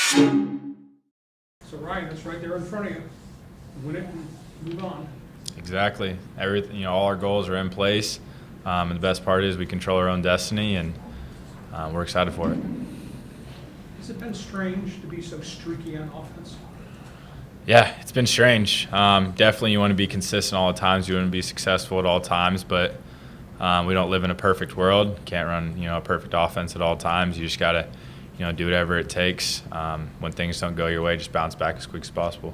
So Ryan, it's right there in front of you. Win it and move on. Exactly. Everything, all our goals are in place. And the best part is we control our own destiny, and we're excited for it. Has it been strange to be so streaky on offense? Yeah, it's been strange. Definitely you want to be consistent all the times. You want to be successful at all times, but we don't live in a perfect world. Can't run, a perfect offense at all times. You just got to, do whatever it takes. When things don't go your way, just bounce back as quick as possible.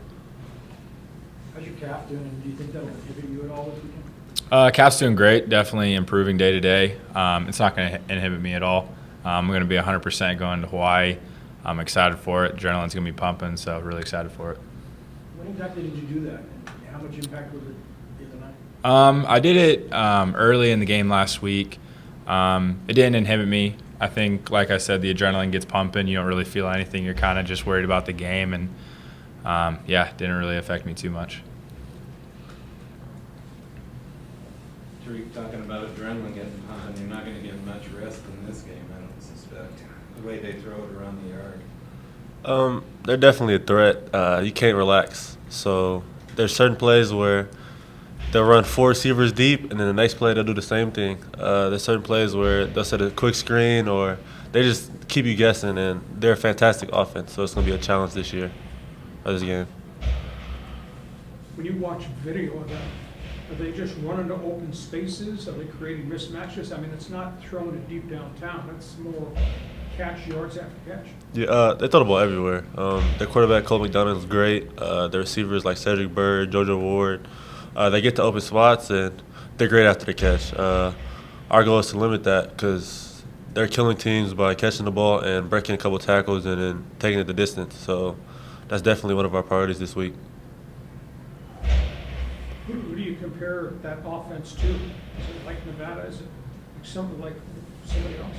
How's your calf doing, and do you think that'll inhibit you at all this weekend? Calf's doing great, definitely improving day to day. It's not going to inhibit me at all. I'm going to be 100% going to Hawaii. I'm excited for it. Adrenaline's going to be pumping, so really excited for it. When exactly did you do that, and how much impact was it the other night? I did it early in the game last week. It didn't inhibit me. I think, like I said, the adrenaline gets pumping. You don't really feel anything. You're kind of just worried about the game, and it didn't really affect me too much. Tariq, talking about adrenaline getting pumping, you're not going to get much rest in this game, I don't suspect, the way they throw it around the yard. They're definitely a threat. You can't relax. So there's certain plays where they'll run 4 receivers deep, and then the next play they'll do the same thing. There's certain plays where they'll set a quick screen, or they just keep you guessing, and they're a fantastic offense. So it's going to be a challenge this year, this game. When you watch video of them, are they just running to open spaces? Are they creating mismatches? I mean, it's not throwing it deep downtown. It's more catch yards after catch. Yeah, they throw the ball everywhere. Their quarterback, Cole McDonald, is great. Their receivers like Cedric Bird, JoJo Ward, they get to open spots, and they're great after the catch. Our goal is to limit that because they're killing teams by catching the ball and breaking a couple tackles and then taking it the distance. So that's definitely one of our priorities this week. Who do you compare that offense to? Is it like Nevada? Is it like something like somebody else?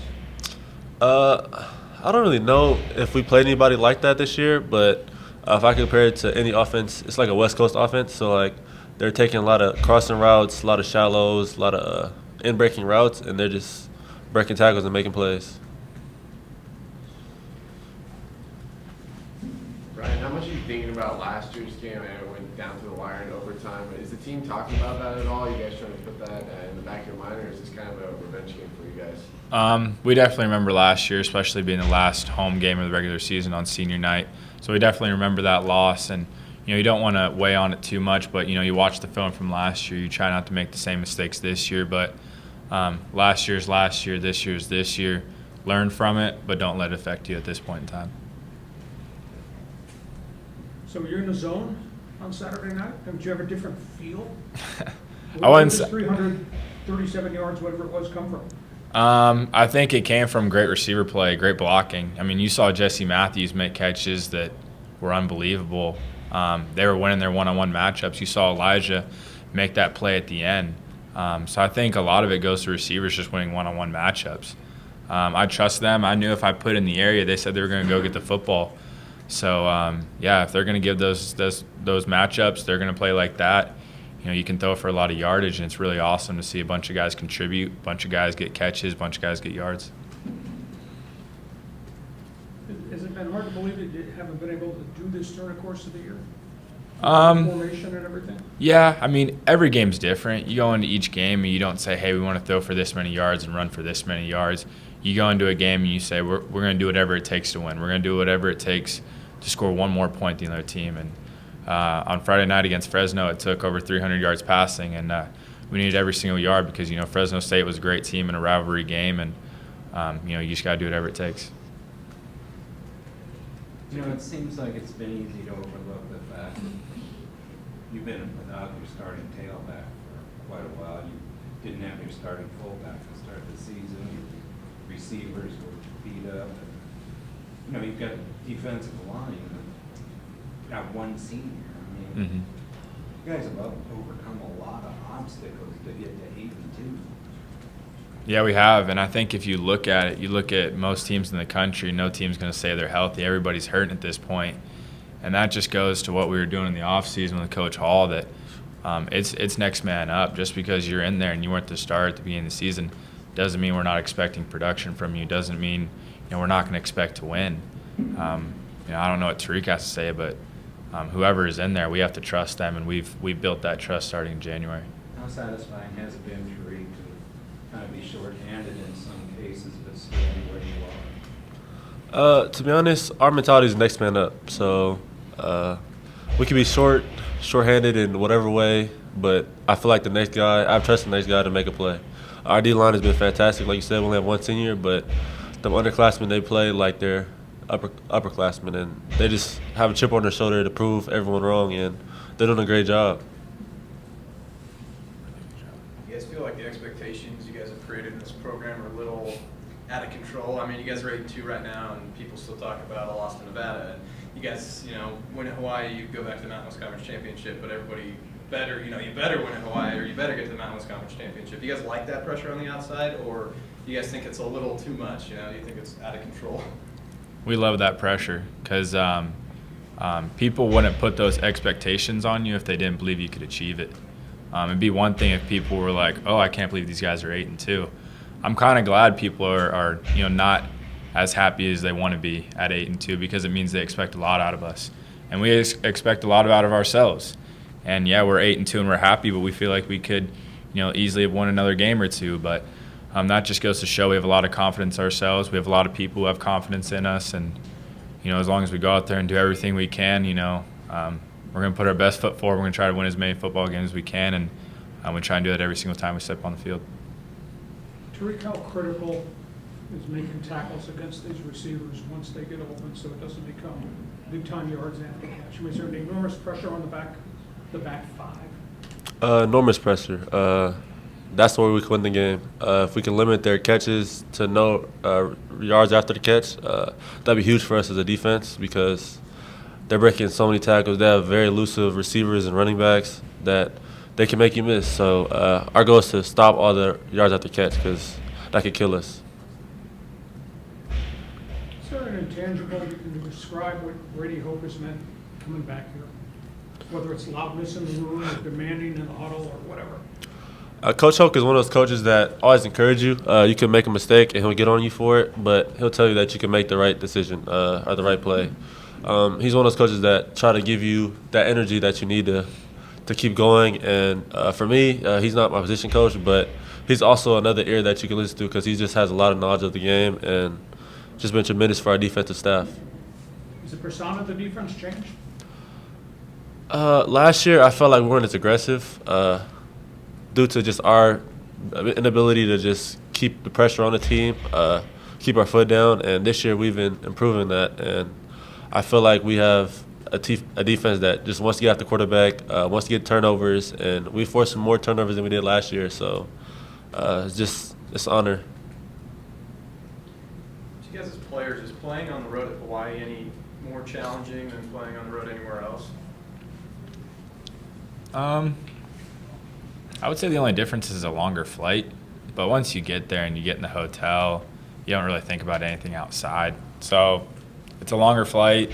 I don't really know if we played anybody like that this year, but if I compare it to any offense, it's like a West Coast offense. So, like, they're taking a lot of crossing routes, a lot of shallows, a lot of in-breaking routes, and they're just breaking tackles and making plays. Ryan, how much are you thinking about last year's game? And it went down to the wire in overtime. Is the team talking about that at all? Are you guys trying to put that in the back of your mind, or is this kind of a revenge game for you guys? We definitely remember last year, especially being the last home game of the regular season on senior night. So we definitely remember that loss, and you don't want to weigh on it too much, but you watch the film from last year. You try not to make the same mistakes this year, but last year's last year, this year's this year. Learn from it, but don't let it affect you at this point in time. So you're in the zone on Saturday night? Did you have a different feel? I wouldn't Where say. did this 337 yards, whatever it was, come from? I think it came from great receiver play, great blocking. I mean, you saw Jesse Matthews make catches that were unbelievable. They were winning their one-on-one matchups. You saw Elijah make that play at the end. So I think a lot of it goes to receivers just winning one-on-one matchups. I trust them. I knew if I put in the area, they said they were going to go get the football. So, if they're going to give those matchups, they're going to play like that. You can throw for a lot of yardage, and it's really awesome to see a bunch of guys contribute, a bunch of guys get catches, a bunch of guys get yards. Has it been hard to believe that you haven't been able to do this during the course of the year? Formation and everything? Yeah, I mean, every game's different. You go into each game and you don't say, hey, we want to throw for this many yards and run for this many yards. You go into a game and you say, we're going to do whatever it takes to win. We're going to do whatever it takes to score one more point than the other team. And on Friday night against Fresno, it took over 300 yards passing, and we needed every single yard because, Fresno State was a great team in a rivalry game, and, you just got to do whatever it takes. It seems like it's been easy to overlook the fact that you've been without your starting tailback for quite a while. You didn't have your starting fullback to start the season. Your receivers were beat up. And, you've got a defensive line. Got one senior. I mean, you guys have overcome a lot of obstacles to get to 8-2. Yeah, we have, and I think if you look at it, you look at most teams in the country, no team's going to say they're healthy. Everybody's hurting at this point, and that just goes to what we were doing in the offseason with Coach Hall, that it's next man up. Just because you're in there and you weren't the star at the beginning of the season doesn't mean we're not expecting production from you. Doesn't mean we're not going to expect to win. I don't know what Tariq has to say, but whoever is in there, we have to trust them, and we've built that trust starting in January. How satisfying has it been, Tariq, to kind of be shorthanded in some cases, but still be where you are? To be honest, our mentality is next man up. So we can be shorthanded in whatever way, but I feel like I trust the next guy to make a play. Our D-line has been fantastic. Like you said, we only have one senior, but the underclassmen, they play like they're upperclassmen, and they just have a chip on their shoulder to prove everyone wrong, and they're doing a great job. You guys feel like the expectations you guys have created in this program are a little out of control? I mean, you guys are 8-2 right now, and people still talk about a loss to Nevada. And you guys, win at Hawaii, you go back to the Mountain West Conference Championship, but everybody better, you better win at Hawaii, or you better get to the Mountain West Conference Championship. You guys like that pressure on the outside, or you guys think it's a little too much? Do you think it's out of control? We love that pressure because people wouldn't put those expectations on you if they didn't believe you could achieve it. It'd be one thing if people were like, "Oh, I can't believe these guys are 8-2." I'm kind of glad people are not as happy as they want to be at 8-2 because it means they expect a lot out of us, and we expect a lot out of ourselves. And yeah, we're 8-2 and we're happy, but we feel like we could, easily have won another game or two. But that just goes to show we have a lot of confidence ourselves. We have a lot of people who have confidence in us, and as long as we go out there and do everything we can, we're going to put our best foot forward. We're going to try to win as many football games as we can, and we try and do that every single time we step on the field. Tariq, how critical is making tackles against these receivers once they get open so it doesn't become big-time yards after catch? I mean, is there an enormous pressure on the back five? Enormous pressure. That's where we can win the game. If we can limit their catches to no yards after the catch, that'd be huge for us as a defense because they're breaking so many tackles. They have very elusive receivers and running backs that they can make you miss. So our goal is to stop all the yards after catch because that could kill us. Is there an intangible you can describe what Brady Hope has meant coming back here? Whether it's loudness in the room or demanding in the huddle or whatever. Coach Hoke is one of those coaches that always encourage you. You can make a mistake and he'll get on you for it, but he'll tell you that you can make the right decision or the right play. He's one of those coaches that try to give you that energy that you need to keep going. And for me, he's not my position coach, but he's also another ear that you can listen to because he just has a lot of knowledge of the game and just been tremendous for our defensive staff. Has the persona of the defense changed? Last year, I felt like we weren't as aggressive due to just our inability to just keep the pressure on the team, keep our foot down. And this year, we've been improving that. And I feel like we have a defense that just wants to get after the quarterback, wants to get turnovers, and we forced some more turnovers than we did last year. So it's an honor. To you guys as players, is playing on the road at Hawaii any more challenging than playing on the road anywhere else? I would say the only difference is a longer flight, but once you get there and you get in the hotel, you don't really think about anything outside. So it's a longer flight.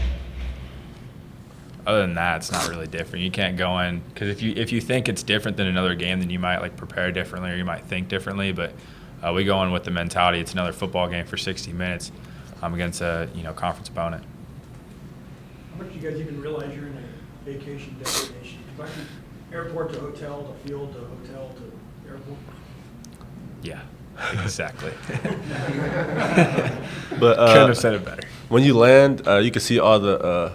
Other than that, it's not really different. You can't go in because if you think it's different than another game, then you might prepare differently or you might think differently. But we go in with the mentality it's another football game for 60 minutes against a conference opponent. How much do you guys even realize you're in a vacation destination? Airport to hotel to field to hotel to airport? Yeah, exactly. But couldn't have said it better. When you land, you can see all the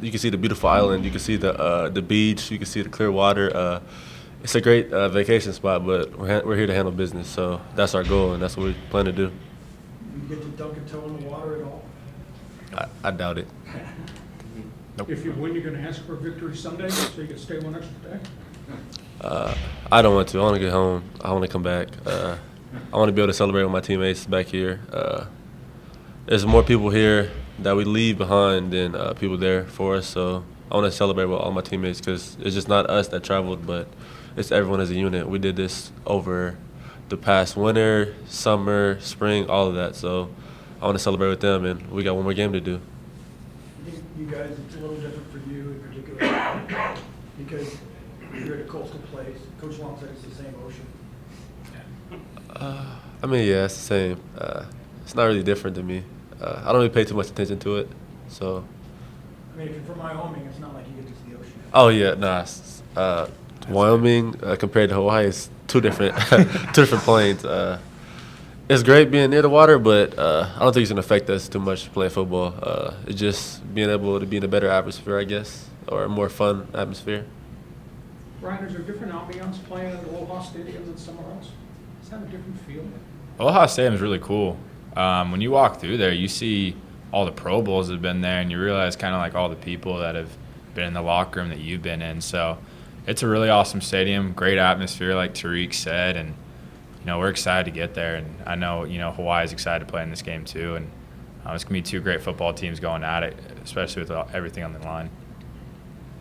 you can see the beautiful island. You can see the beach. You can see the clear water. It's a great vacation spot, but we're here to handle business. So that's our goal, and that's what we plan to do. You get to dunk a toe in the water at all? I doubt it. Nope. If you win, you're going to ask for a victory Sunday so you can stay one extra day? I don't want to. I want to get home. I want to come back. I want to be able to celebrate with my teammates back here. There's more people here that we leave behind than people there for us. So I want to celebrate with all my teammates because it's just not us that traveled, but it's everyone as a unit. We did this over the past winter, summer, spring, all of that. So I want to celebrate with them, and we got one more game to do. I think you guys, it's a little different for you in particular because you're at a coastal place. Coach Long said it's the same ocean. I mean, yeah, it's the same. It's not really different to me. I don't really pay too much attention to it, so I mean, if you're from Wyoming, it's not like you get to see the ocean. Oh yeah, nah. Wyoming compared to Hawaii is two different two different planes. It's great being near the water, but I don't think it's gonna affect us too much playing football. It's just being able to be in a better atmosphere, I guess, or a more fun atmosphere. Ryan, is there a different ambiance playing at Aloha Stadium than somewhere else? Does that have a different feel? Aloha Stadium is really cool. When you walk through there, you see all the Pro Bowls that have been there, and you realize kind of like all the people that have been in the locker room that you've been in. So it's a really awesome stadium, great atmosphere, like Tariq said, and we're excited to get there. And I know Hawaii is excited to play in this game too, and it's gonna be two great football teams going at it, especially with everything on the line.